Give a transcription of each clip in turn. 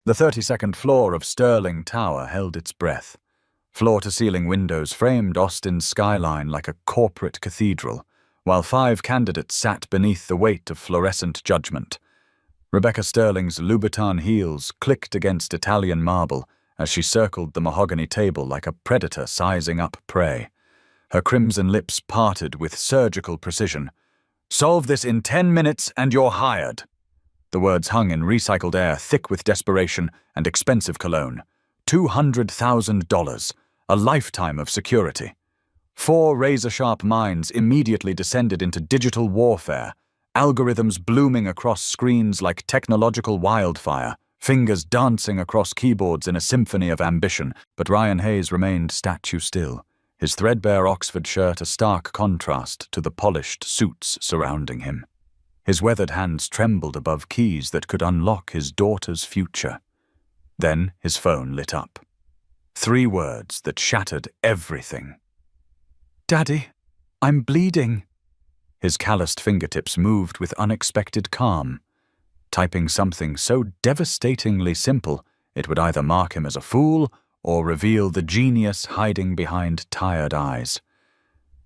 The 32nd floor of Sterling Tower held its breath. Floor-to-ceiling windows framed Austin's skyline like a corporate cathedral, while 5 candidates sat beneath the weight of fluorescent judgment. Rebecca Sterling's Louboutin heels clicked against Italian marble as she circled the mahogany table like a predator sizing up prey. Her crimson lips parted with surgical precision. "Solve this in 10 minutes and you're hired." The words hung in recycled air, thick with desperation and expensive cologne. $200,000, a lifetime of security. 4 razor-sharp minds immediately descended into digital warfare, algorithms blooming across screens like technological wildfire, fingers dancing across keyboards in a symphony of ambition. But Ryan Hayes remained statue still, his threadbare Oxford shirt a stark contrast to the polished suits surrounding him. His weathered hands trembled above keys that could unlock his daughter's future. Then his phone lit up. 3 words that shattered everything. "Daddy, I'm bleeding." His calloused fingertips moved with unexpected calm. Typing something so devastatingly simple, it would either mark him as a fool or reveal the genius hiding behind tired eyes.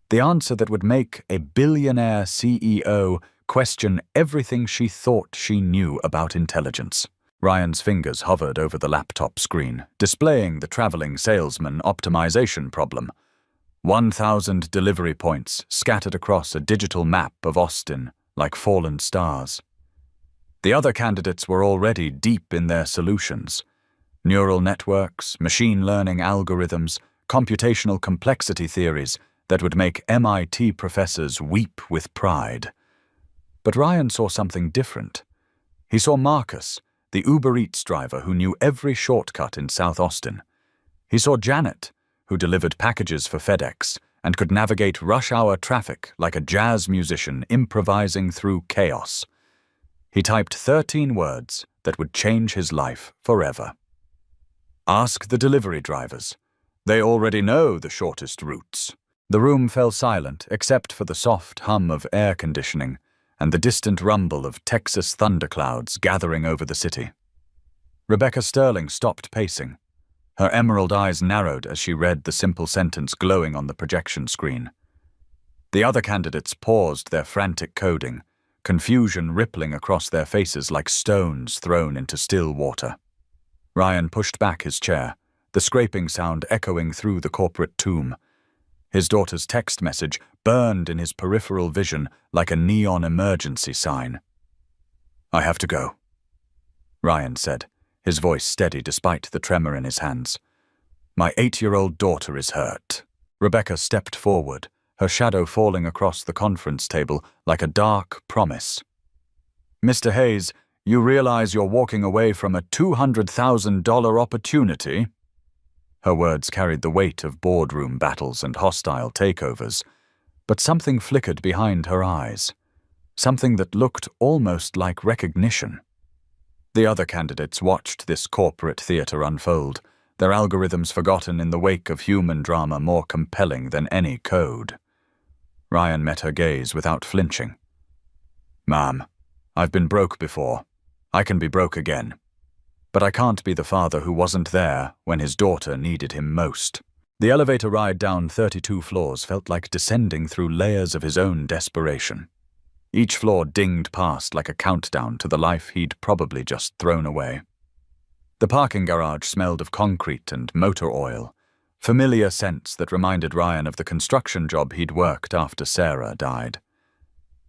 The answer that would make a billionaire CEO question everything she thought she knew about intelligence. Ryan's fingers hovered over the laptop screen, displaying the traveling salesman optimization problem. 1,000 delivery points scattered across a digital map of Austin like fallen stars. The other candidates were already deep in their solutions. Neural networks, machine learning algorithms, computational complexity theories that would make MIT professors weep with pride. But Ryan saw something different. He saw Marcus, the Uber Eats driver who knew every shortcut in South Austin. He saw Janet, who delivered packages for FedEx and could navigate rush-hour traffic like a jazz musician improvising through chaos. He typed 13 words that would change his life forever. "Ask the delivery drivers. They already know the shortest routes." The room fell silent except for the soft hum of air conditioning and the distant rumble of Texas thunderclouds gathering over the city. Rebecca Sterling stopped pacing. Her emerald eyes narrowed as she read the simple sentence glowing on the projection screen. The other candidates paused their frantic coding, confusion rippling across their faces like stones thrown into still water. Ryan pushed back his chair, the scraping sound echoing through the corporate tomb. His daughter's text message burned in his peripheral vision like a neon emergency sign. "I have to go," Ryan said, his voice steady despite the tremor in his hands. "My 8-year-old daughter is hurt." Rebecca stepped forward, her shadow falling across the conference table like a dark promise. "Mr. Hayes, you realize you're walking away from a $200,000 opportunity?" Her words carried the weight of boardroom battles and hostile takeovers, but something flickered behind her eyes, something that looked almost like recognition. The other candidates watched this corporate theater unfold, their algorithms forgotten in the wake of human drama more compelling than any code. Ryan met her gaze without flinching. "Ma'am, I've been broke before. I can be broke again. But I can't be the father who wasn't there when his daughter needed him most." The elevator ride down 32 floors felt like descending through layers of his own desperation. Each floor dinged past like a countdown to the life he'd probably just thrown away. The parking garage smelled of concrete and motor oil, familiar scents that reminded Ryan of the construction job he'd worked after Sarah died.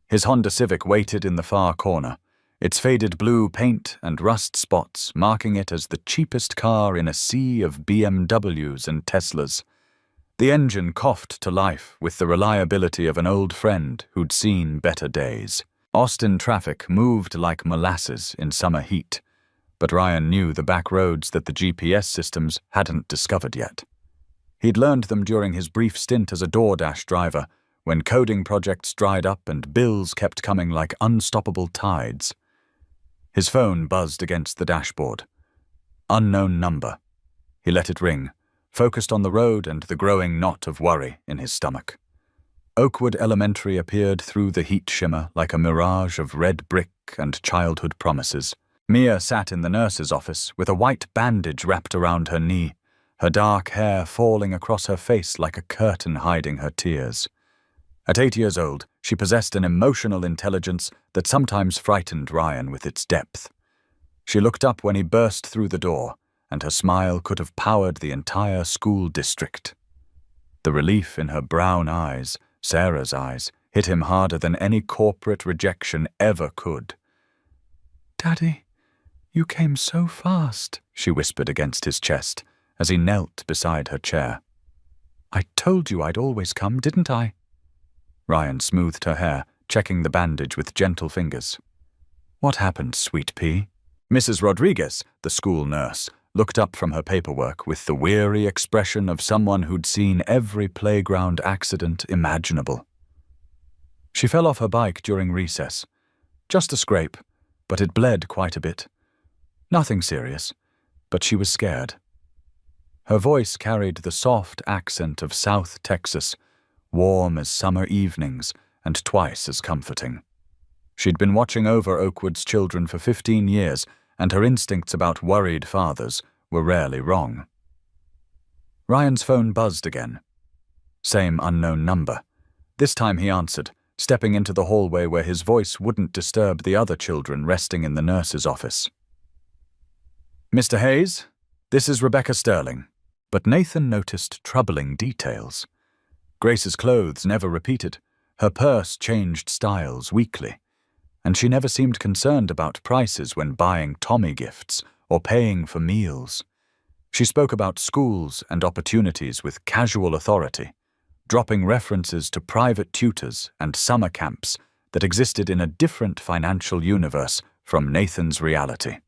His Honda Civic waited in the far corner, its faded blue paint and rust spots marking it as the cheapest car in a sea of BMWs and Teslas. The engine coughed to life with the reliability of an old friend who'd seen better days. Austin traffic moved like molasses in summer heat, but Ryan knew the back roads that the GPS systems hadn't discovered yet. He'd learned them during his brief stint as a DoorDash driver, when coding projects dried up and bills kept coming like unstoppable tides. His phone buzzed against the dashboard. Unknown number. He let it ring, focused on the road and the growing knot of worry in his stomach. Oakwood Elementary appeared through the heat shimmer like a mirage of red brick and childhood promises. Mia sat in the nurse's office with a white bandage wrapped around her knee, her dark hair falling across her face like a curtain hiding her tears. At 8 years old, she possessed an emotional intelligence that sometimes frightened Ryan with its depth. She looked up when he burst through the door, and her smile could have powered the entire school district. The relief in her brown eyes, Sarah's eyes, hit him harder than any corporate rejection ever could. "Daddy, you came so fast," she whispered against his chest as he knelt beside her chair. "I told you I'd always come, didn't I?" Ryan smoothed her hair, checking the bandage with gentle fingers. "What happened, sweet pea?" Mrs. Rodriguez, the school nurse, looked up from her paperwork with the weary expression of someone who'd seen every playground accident imaginable. "She fell off her bike during recess. Just a scrape, but it bled quite a bit. Nothing serious, but she was scared." Her voice carried the soft accent of South Texas, warm as summer evenings and twice as comforting. She'd been watching over Oakwood's children for 15 years, and her instincts about worried fathers were rarely wrong. Ryan's phone buzzed again. Same unknown number. This time he answered, stepping into the hallway where his voice wouldn't disturb the other children resting in the nurse's office. "Mr. Hayes, this is Rebecca Sterling." But Nathan noticed troubling details. Grace's clothes never repeated. Her purse changed styles weekly, and she never seemed concerned about prices when buying Tommy gifts or paying for meals. She spoke about schools and opportunities with casual authority, dropping references to private tutors and summer camps that existed in a different financial universe from Nathan's reality.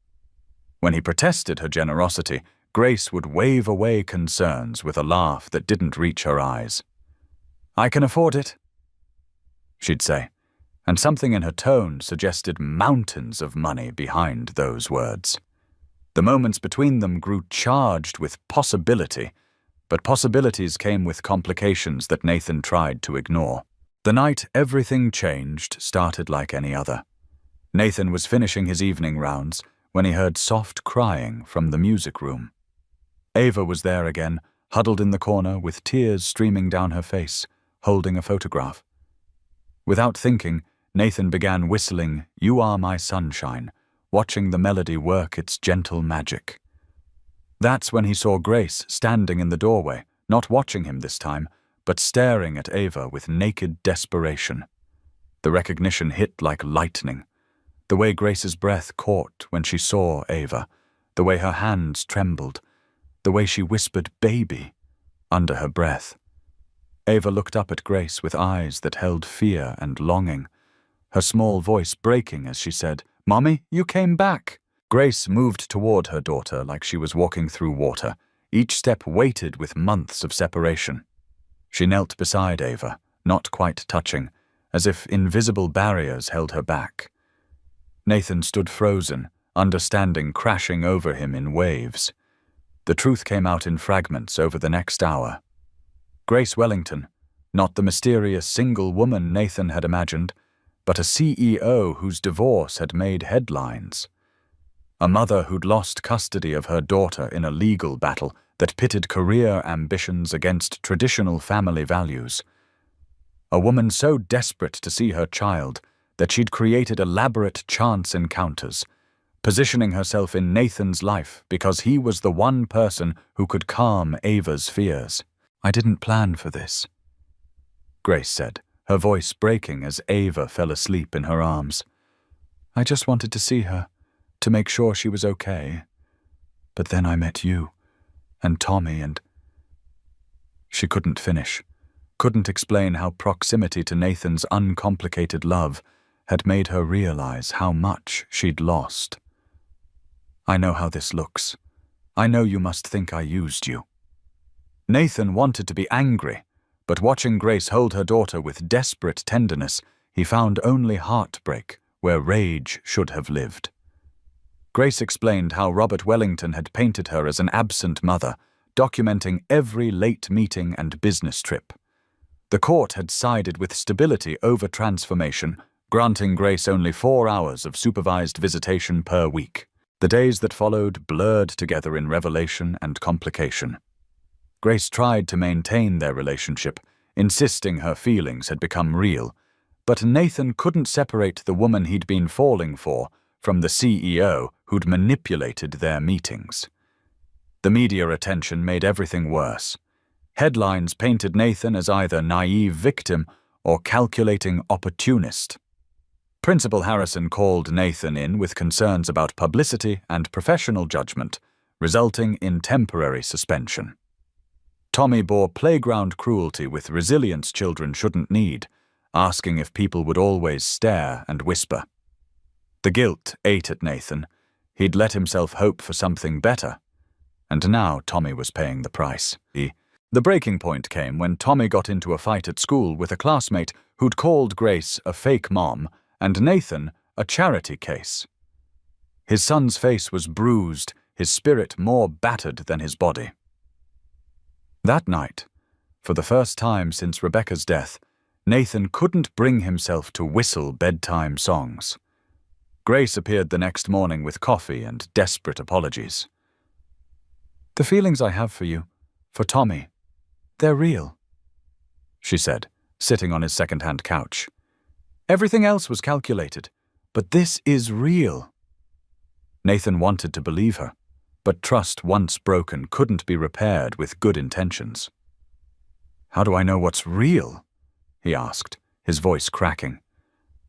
When he protested her generosity, Grace would wave away concerns with a laugh that didn't reach her eyes. "I can afford it," she'd say, and something in her tone suggested mountains of money behind those words. The moments between them grew charged with possibility, but possibilities came with complications that Nathan tried to ignore. The night everything changed started like any other. Nathan was finishing his evening rounds when he heard soft crying from the music room. Ava was there again, huddled in the corner with tears streaming down her face, holding a photograph. Without thinking, Nathan began whistling "You Are My Sunshine," watching the melody work its gentle magic. That's when he saw Grace standing in the doorway, not watching him this time, but staring at Ava with naked desperation. The recognition hit like lightning. The way Grace's breath caught when she saw Ava, the way her hands trembled, the way she whispered "baby" under her breath. Ava looked up at Grace with eyes that held fear and longing, her small voice breaking as she said, "Mommy, you came back." Grace moved toward her daughter like she was walking through water, each step weighted with months of separation. She knelt beside Ava, not quite touching, as if invisible barriers held her back. Nathan stood frozen, understanding crashing over him in waves. The truth came out in fragments over the next hour. Grace Wellington, not the mysterious single woman Nathan had imagined, but a CEO whose divorce had made headlines. A mother who'd lost custody of her daughter in a legal battle that pitted career ambitions against traditional family values. A woman so desperate to see her child that she'd created elaborate chance encounters, positioning herself in Nathan's life because he was the one person who could calm Ava's fears. "I didn't plan for this," Grace said, her voice breaking as Ava fell asleep in her arms. "I just wanted to see her, to make sure she was okay. But then I met you, and Tommy, and—" She couldn't finish, couldn't explain how proximity to Nathan's uncomplicated love had made her realize how much she'd lost. "I know how this looks. I know you must think I used you." Nathan wanted to be angry, but watching Grace hold her daughter with desperate tenderness, he found only heartbreak where rage should have lived. Grace explained how Robert Wellington had painted her as an absent mother, documenting every late meeting and business trip. The court had sided with stability over transformation, granting Grace only 4 hours of supervised visitation per week. The days that followed blurred together in revelation and complication. Grace tried to maintain their relationship, insisting her feelings had become real, but Nathan couldn't separate the woman he'd been falling for from the CEO who'd manipulated their meetings. The media attention made everything worse. Headlines painted Nathan as either naive victim or calculating opportunist. Principal Harrison called Nathan in with concerns about publicity and professional judgment, resulting in temporary suspension. Tommy bore playground cruelty with resilience children shouldn't need, asking if people would always stare and whisper. The guilt ate at Nathan. He'd let himself hope for something better. And now Tommy was paying the price. The breaking point came when Tommy got into a fight at school with a classmate who'd called Grace a fake mom and Nathan a charity case. His son's face was bruised, his spirit more battered than his body. That night, for the first time since Rebecca's death, Nathan couldn't bring himself to whistle bedtime songs. Grace appeared the next morning with coffee and desperate apologies. "The feelings I have for you, for Tommy, they're real," she said, sitting on his second-hand couch. "Everything else was calculated, but this is real." Nathan wanted to believe her, but trust once broken couldn't be repaired with good intentions. "How do I know what's real?" he asked, his voice cracking.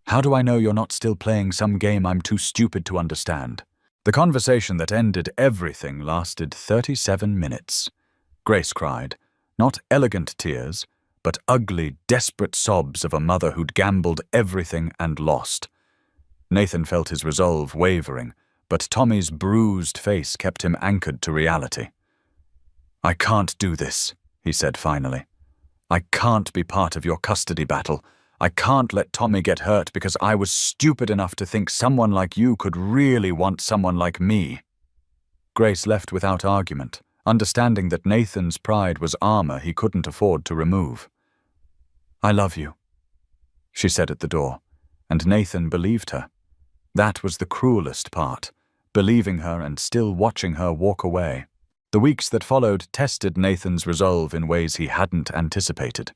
"How do I know you're not still playing some game I'm too stupid to understand?" The conversation that ended everything lasted 37 minutes. Grace cried, not elegant tears, but ugly, desperate sobs of a mother who'd gambled everything and lost. Nathan felt his resolve wavering, but Tommy's bruised face kept him anchored to reality. "I can't do this," he said finally. "I can't be part of your custody battle. I can't let Tommy get hurt because I was stupid enough to think someone like you could really want someone like me." Grace left without argument, understanding that Nathan's pride was armor he couldn't afford to remove. "I love you," she said at the door, and Nathan believed her. That was the cruelest part, believing her and still watching her walk away. The weeks that followed tested Nathan's resolve in ways he hadn't anticipated.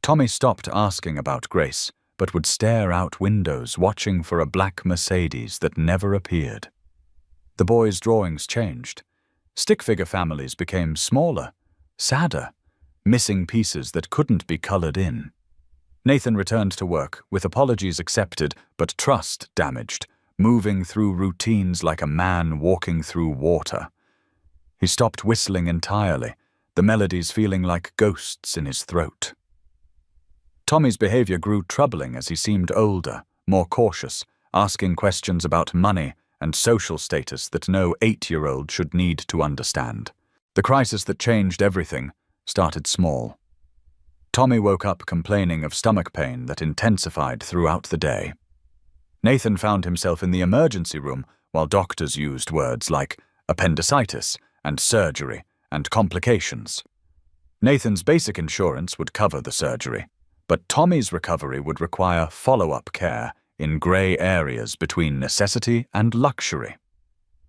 Tommy stopped asking about Grace, but would stare out windows watching for a black Mercedes that never appeared. The boys' drawings changed. Stick figure families became smaller, sadder, missing pieces that couldn't be colored in. Nathan returned to work, with apologies accepted but trust damaged, moving through routines like a man walking through water. He stopped whistling entirely, the melodies feeling like ghosts in his throat. Tommy's behavior grew troubling as he seemed older, more cautious, asking questions about money and social status that no 8-year-old should need to understand. The crisis that changed everything started small. Tommy woke up complaining of stomach pain that intensified throughout the day. Nathan found himself in the emergency room while doctors used words like appendicitis and surgery and complications. Nathan's basic insurance would cover the surgery, but Tommy's recovery would require follow-up care in grey areas between necessity and luxury.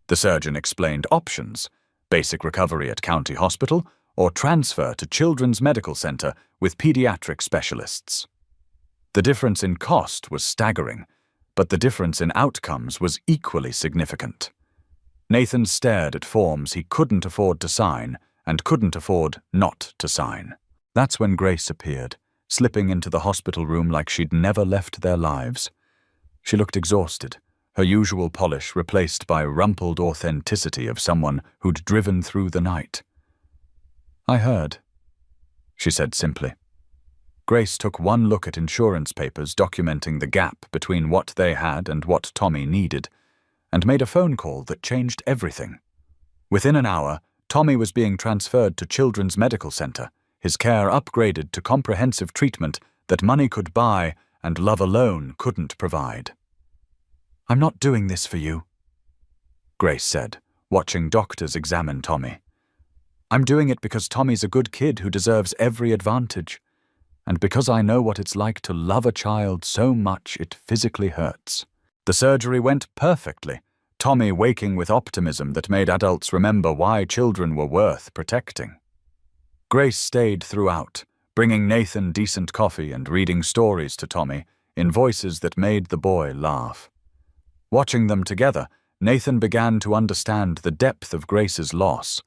The surgeon explained options: basic recovery at county hospital or transfer to Children's Medical Center with pediatric specialists. The difference in cost was staggering, but the difference in outcomes was equally significant. Nathan stared at forms he couldn't afford to sign and couldn't afford not to sign. That's when Grace appeared, slipping into the hospital room like she'd never left their lives. She looked exhausted, her usual polish replaced by rumpled authenticity of someone who'd driven through the night. "I heard," she said simply. Grace took one look at insurance papers documenting the gap between what they had and what Tommy needed, and made a phone call that changed everything. Within an hour, Tommy was being transferred to Children's Medical Center, his care upgraded to comprehensive treatment that money could buy and love alone couldn't provide. "I'm not doing this for you," Grace said, watching doctors examine Tommy. "I'm doing it because Tommy's a good kid who deserves every advantage, and because I know what it's like to love a child so much it physically hurts." The surgery went perfectly, Tommy waking with optimism that made adults remember why children were worth protecting. Grace stayed throughout, bringing Nathan decent coffee and reading stories to Tommy in voices that made the boy laugh. Watching them together, Nathan began to understand the depth of Grace's loss,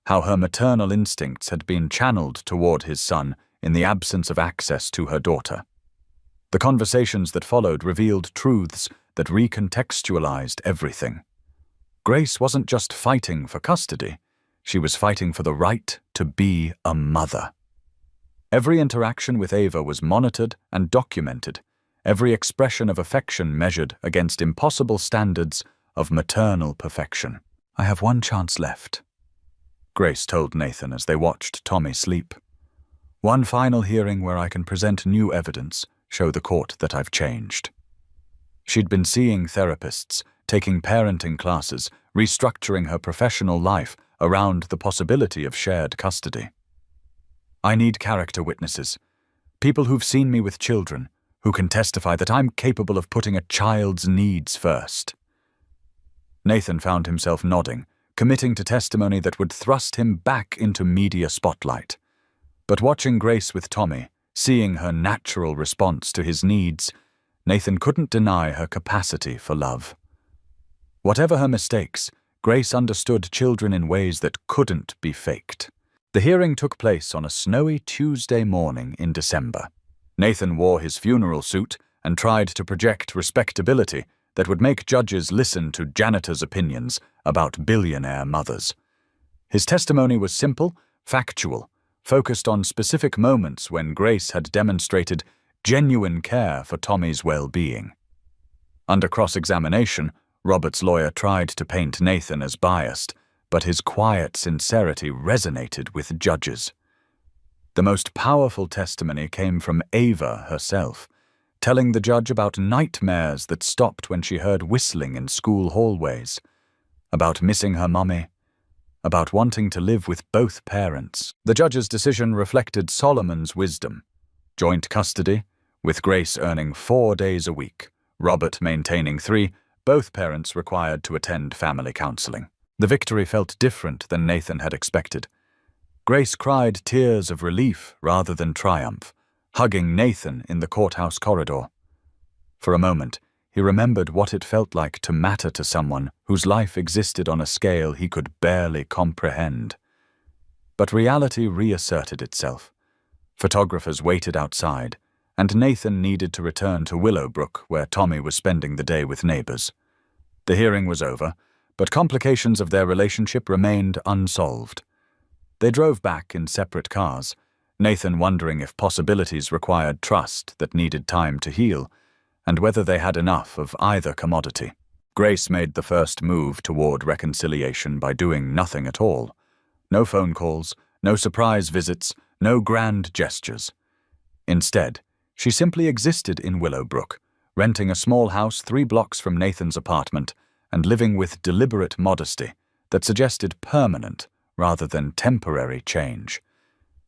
how her maternal instincts had been channeled toward his son in the absence of access to her daughter. The conversations that followed revealed truths that recontextualized everything. Grace wasn't just fighting for custody, she was fighting for the right to be a mother. Every interaction with Ava was monitored and documented, every expression of affection measured against impossible standards of maternal perfection. "I have one chance left," Grace told Nathan as they watched Tommy sleep. "One final hearing where I can present new evidence, show the court that I've changed." She'd been seeing therapists, taking parenting classes, restructuring her professional life around the possibility of shared custody. "I need character witnesses, people who've seen me with children, who can testify that I'm capable of putting a child's needs first." Nathan found himself nodding, committing to testimony that would thrust him back into media spotlight. But watching Grace with Tommy, seeing her natural response to his needs, Nathan couldn't deny her capacity for love. Whatever her mistakes, Grace understood children in ways that couldn't be faked. The hearing took place on a snowy Tuesday morning in December. Nathan wore his funeral suit and tried to project respectability that would make judges listen to Janitor's opinions about billionaire mothers. His testimony was simple, factual, focused on specific moments when Grace had demonstrated genuine care for Tommy's well-being. Under cross-examination, Robert's lawyer tried to paint Nathan as biased, but his quiet sincerity resonated with judges. The most powerful testimony came from Ava herself, telling the judge about nightmares that stopped when she heard whistling in school hallways, about missing her mummy, about wanting to live with both parents. The judge's decision reflected Solomon's wisdom: joint custody, with Grace earning 4 days a week, Robert maintaining 3, both parents required to attend family counseling. The victory felt different than Nathan had expected. Grace cried tears of relief rather than triumph, hugging Nathan in the courthouse corridor. For a moment, he remembered what it felt like to matter to someone whose life existed on a scale he could barely comprehend. But reality reasserted itself. Photographers waited outside, and Nathan needed to return to Willowbrook, where Tommy was spending the day with neighbors. The hearing was over, but complications of their relationship remained unsolved. They drove back in separate cars, Nathan wondering if possibilities required trust that needed time to heal, and whether they had enough of either commodity. Grace made the first move toward reconciliation by doing nothing at all. No phone calls, no surprise visits, no grand gestures. Instead, she simply existed in Willowbrook, renting a small house 3 blocks from Nathan's apartment and living with deliberate modesty that suggested permanent rather than temporary change.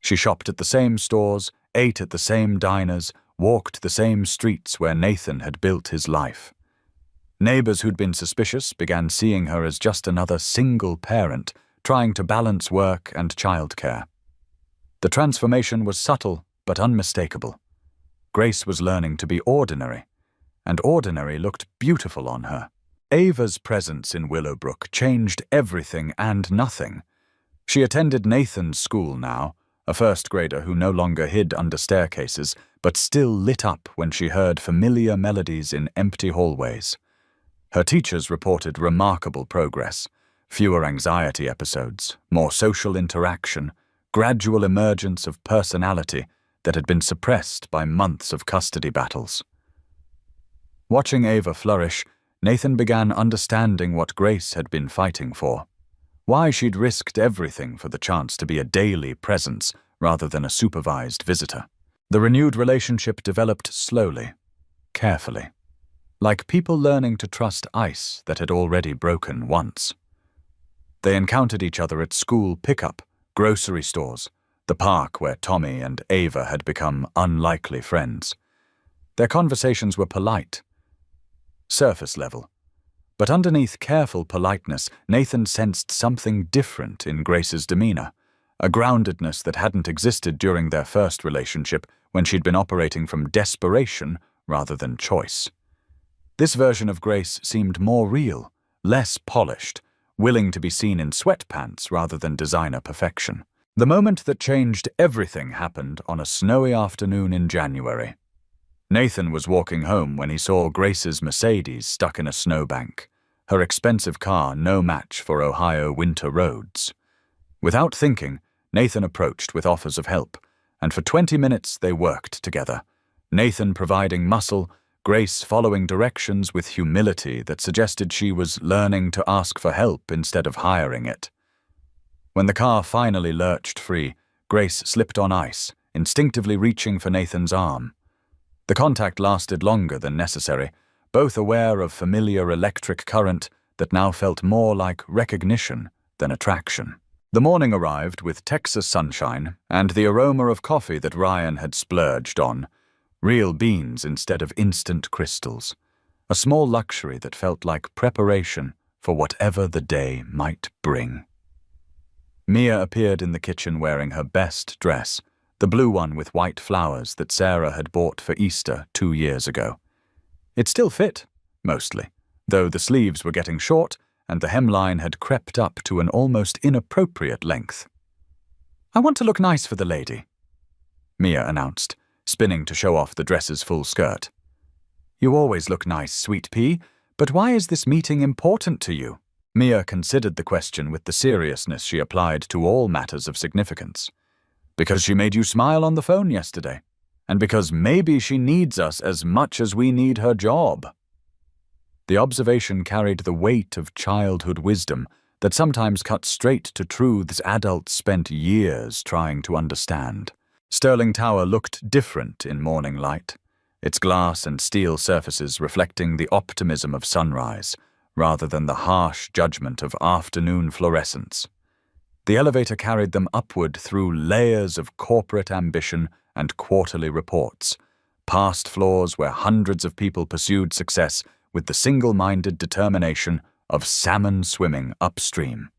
She shopped at the same stores, ate at the same diners, walked the same streets where Nathan had built his life. Neighbors who'd been suspicious began seeing her as just another single parent trying to balance work and childcare. The transformation was subtle but unmistakable. Grace was learning to be ordinary, and ordinary looked beautiful on her. Ava's presence in Willowbrook changed everything and nothing. She attended Nathan's school now, a first grader who no longer hid under staircases, but still lit up when she heard familiar melodies in empty hallways. Her teachers reported remarkable progress: fewer anxiety episodes, more social interaction, gradual emergence of personality that had been suppressed by months of custody battles. Watching Ava flourish, Nathan began understanding what Grace had been fighting for. Why she'd risked everything for the chance to be a daily presence rather than a supervised visitor. The renewed relationship developed slowly, carefully, like people learning to trust ice that had already broken once. They encountered each other at school pickup, grocery stores, the park where Tommy and Ava had become unlikely friends. Their conversations were polite, surface level, But underneath careful politeness, Nathan sensed something different in Grace's demeanor, a groundedness that hadn't existed during their first relationship when she'd been operating from desperation rather than choice. This version of Grace seemed more real, less polished, willing to be seen in sweatpants rather than designer perfection. The moment that changed everything happened on a snowy afternoon in January. Nathan was walking home when he saw Grace's Mercedes stuck in a snowbank, her expensive car no match for Ohio winter roads. Without thinking, Nathan approached with offers of help, and for 20 minutes they worked together, Nathan providing muscle, Grace following directions with humility that suggested she was learning to ask for help instead of hiring it. When the car finally lurched free, Grace slipped on ice, instinctively reaching for Nathan's arm. The contact lasted longer than necessary, both aware of familiar electric current that now felt more like recognition than attraction. The morning arrived with Texas sunshine and the aroma of coffee that Ryan had splurged on, real beans instead of instant crystals, a small luxury that felt like preparation for whatever the day might bring. Mia appeared in the kitchen wearing her best dress, the blue one with white flowers that Sarah had bought for Easter 2 years ago. It still fit, mostly, though the sleeves were getting short and the hemline had crept up to an almost inappropriate length. "I want to look nice for the lady," Mia announced, spinning to show off the dress's full skirt. "You always look nice, sweet pea, but why is this meeting important to you?" Mia considered the question with the seriousness she applied to all matters of significance. "Because she made you smile on the phone yesterday, and because maybe she needs us as much as we need her job." The observation carried the weight of childhood wisdom that sometimes cut straight to truths adults spent years trying to understand. Sterling Tower looked different in morning light, its glass and steel surfaces reflecting the optimism of sunrise, rather than the harsh judgment of afternoon fluorescence. The elevator carried them upward through layers of corporate ambition and quarterly reports, past floors where hundreds of people pursued success with the single-minded determination of salmon swimming upstream.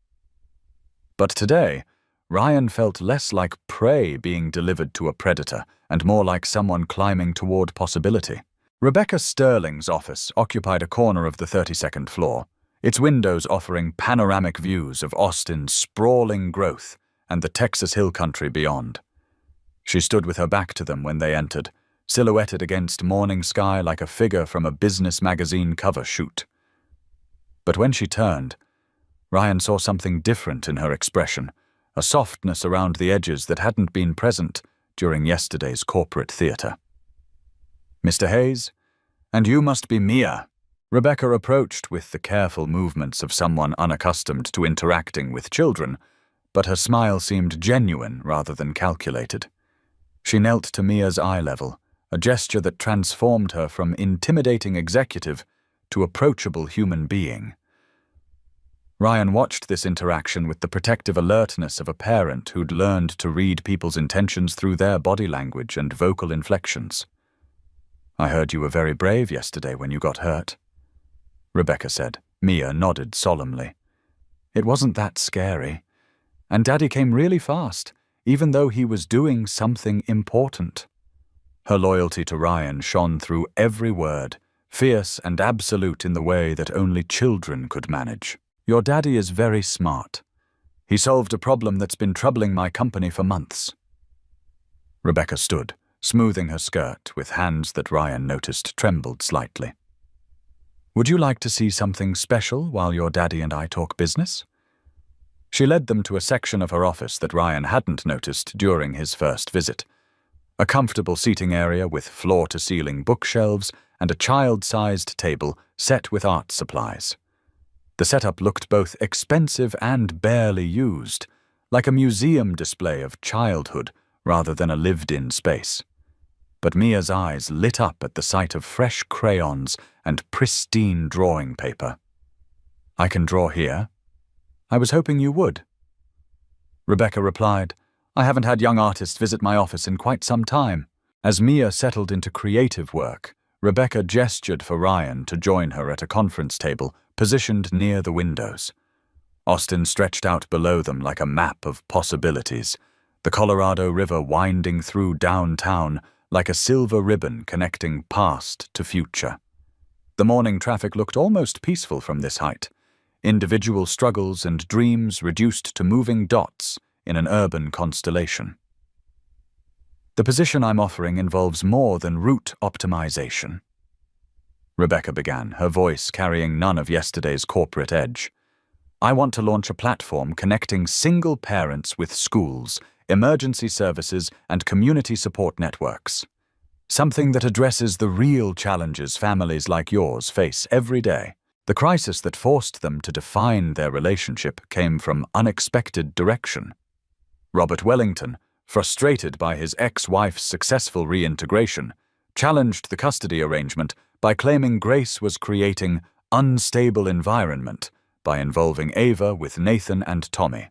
But today, Ryan felt less like prey being delivered to a predator and more like someone climbing toward possibility. Rebecca Sterling's office occupied a corner of the 32nd floor, its windows offering panoramic views of Austin's sprawling growth and the Texas hill country beyond. She stood with her back to them when they entered, silhouetted against morning sky like a figure from a business magazine cover shoot. But when she turned, Ryan saw something different in her expression, a softness around the edges that hadn't been present during yesterday's corporate theater. "Mr. Hayes, and you must be Mia." Rebecca approached with the careful movements of someone unaccustomed to interacting with children, but her smile seemed genuine rather than calculated. She knelt to Mia's eye level, a gesture that transformed her from intimidating executive to approachable human being. Ryan watched this interaction with the protective alertness of a parent who'd learned to read people's intentions through their body language and vocal inflections. "I heard you were very brave yesterday when you got hurt," Rebecca said. Mia nodded solemnly. "It wasn't that scary, and Daddy came really fast, even though he was doing something important." Her loyalty to Ryan shone through every word, fierce and absolute in the way that only children could manage. "Your daddy is very smart. He solved a problem that's been troubling my company for months." Rebecca stood, smoothing her skirt with hands that Ryan noticed trembled slightly. "Would you like to see something special while your daddy and I talk business?" She led them to a section of her office that Ryan hadn't noticed during his first visit. A comfortable seating area with floor-to-ceiling bookshelves and a child-sized table set with art supplies. The setup looked both expensive and barely used, like a museum display of childhood rather than a lived-in space. But Mia's eyes lit up at the sight of fresh crayons and pristine drawing paper. "I can draw here. I was hoping you would." Rebecca replied, "I haven't had young artists visit my office in quite some time." As Mia settled into creative work, Rebecca gestured for Ryan to join her at a conference table positioned near the windows. Austin stretched out below them like a map of possibilities, the Colorado River winding through downtown like a silver ribbon connecting past to future. The morning traffic looked almost peaceful from this height, individual struggles and dreams reduced to moving dots in an urban constellation. The position I'm offering involves more than route optimization. Rebecca began, her voice carrying none of yesterday's corporate edge. I want to launch a platform connecting single parents with schools, emergency services, and community support networks. Something that addresses the real challenges families like yours face every day. The crisis that forced them to define their relationship came from unexpected direction. Robert Wellington, frustrated by his ex-wife's successful reintegration, challenged the custody arrangement by claiming Grace was creating unstable environment by involving Ava with Nathan and Tommy.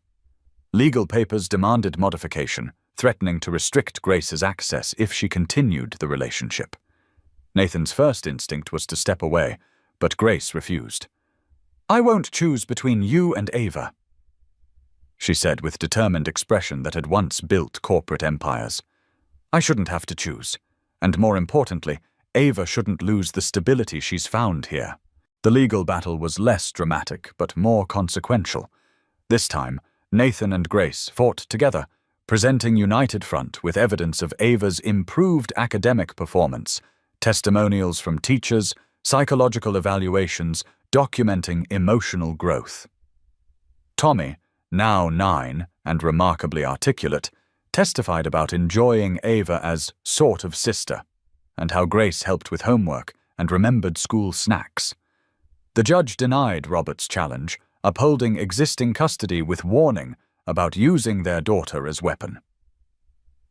Legal papers demanded modification, threatening to restrict Grace's access if she continued the relationship. Nathan's first instinct was to step away, but Grace refused. "I won't choose between you and Ava," she said with determined expression that had once built corporate empires. "I shouldn't have to choose. And more importantly, Ava shouldn't lose the stability she's found here." The legal battle was less dramatic but more consequential. This time, Nathan and Grace fought together, presenting united front with evidence of Ava's improved academic performance, testimonials from teachers, psychological evaluations documenting emotional growth. Tommy, now 9 and remarkably articulate, testified about enjoying Ava as sort of sister, and how Grace helped with homework and remembered school snacks. The judge denied Robert's challenge, upholding existing custody with warning about using their daughter as weapon.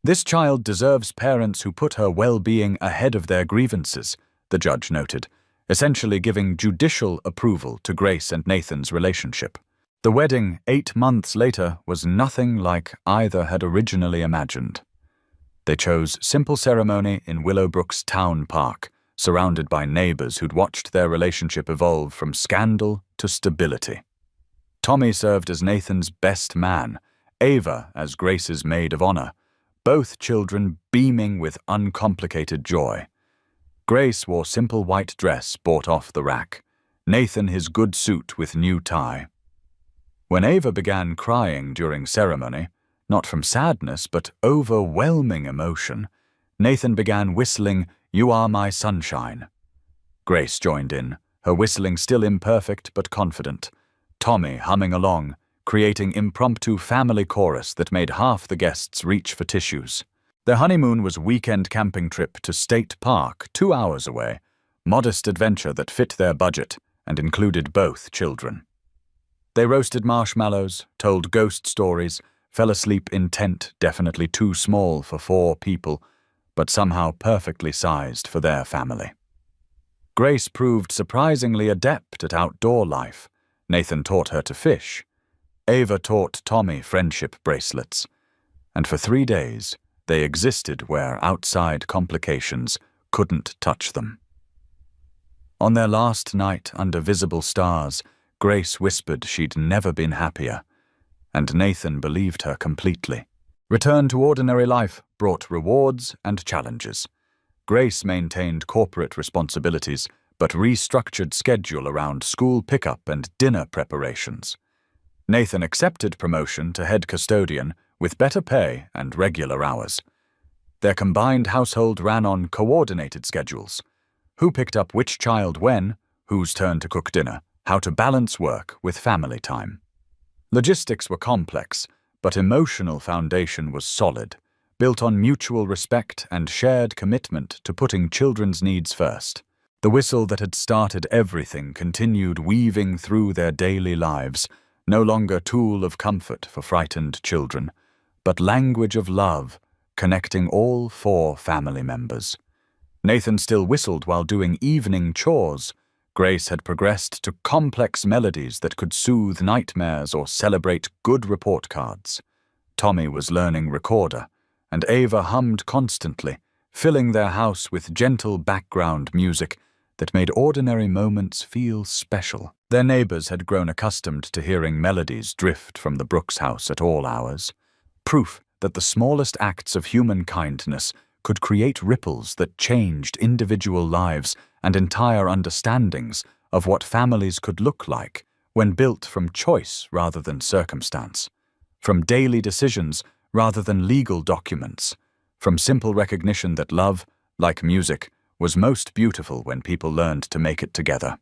"This child deserves parents who put her well-being ahead of their grievances," the judge noted, essentially giving judicial approval to Grace and Nathan's relationship. The wedding 8 months later was nothing like either had originally imagined. They chose simple ceremony in Willowbrook's town park, surrounded by neighbors who'd watched their relationship evolve from scandal to stability. Tommy served as Nathan's best man, Ava as Grace's maid of honor, both children beaming with uncomplicated joy. Grace wore simple white dress bought off the rack, Nathan his good suit with new tie. When Ava began crying during ceremony, not from sadness but overwhelming emotion, Nathan began whistling "You Are My Sunshine." Grace joined in, her whistling still imperfect but confident, Tommy humming along, creating impromptu family chorus that made half the guests reach for tissues. Their honeymoon was a weekend camping trip to State Park, 2 hours away, modest adventure that fit their budget and included both children. They roasted marshmallows, told ghost stories, fell asleep in tent definitely too small for 4 people, but somehow perfectly sized for their family. Grace proved surprisingly adept at outdoor life. Nathan taught her to fish. Ava taught Tommy friendship bracelets. And for 3 days, they existed where outside complications couldn't touch them. On their last night under visible stars, Grace whispered she'd never been happier, and Nathan believed her completely. Return to ordinary life brought rewards and challenges. Grace maintained corporate responsibilities, but restructured schedule around school pickup and dinner preparations. Nathan accepted promotion to head custodian with better pay and regular hours. Their combined household ran on coordinated schedules. Who picked up which child when, whose turn to cook dinner, how to balance work with family time. Logistics were complex, but emotional foundation was solid, built on mutual respect and shared commitment to putting children's needs first. The whistle that had started everything continued weaving through their daily lives, no longer tool of comfort for frightened children, but language of love, connecting all 4 family members. Nathan still whistled while doing evening chores. Grace had progressed to complex melodies that could soothe nightmares or celebrate good report cards. Tommy was learning recorder, and Ava hummed constantly, filling their house with gentle background music that made ordinary moments feel special. Their neighbors had grown accustomed to hearing melodies drift from the Brooks house at all hours, proof that the smallest acts of human kindness could create ripples that changed individual lives and entire understandings of what families could look like when built from choice rather than circumstance, from daily decisions rather than legal documents, from simple recognition that love, like music, was most beautiful when people learned to make it together.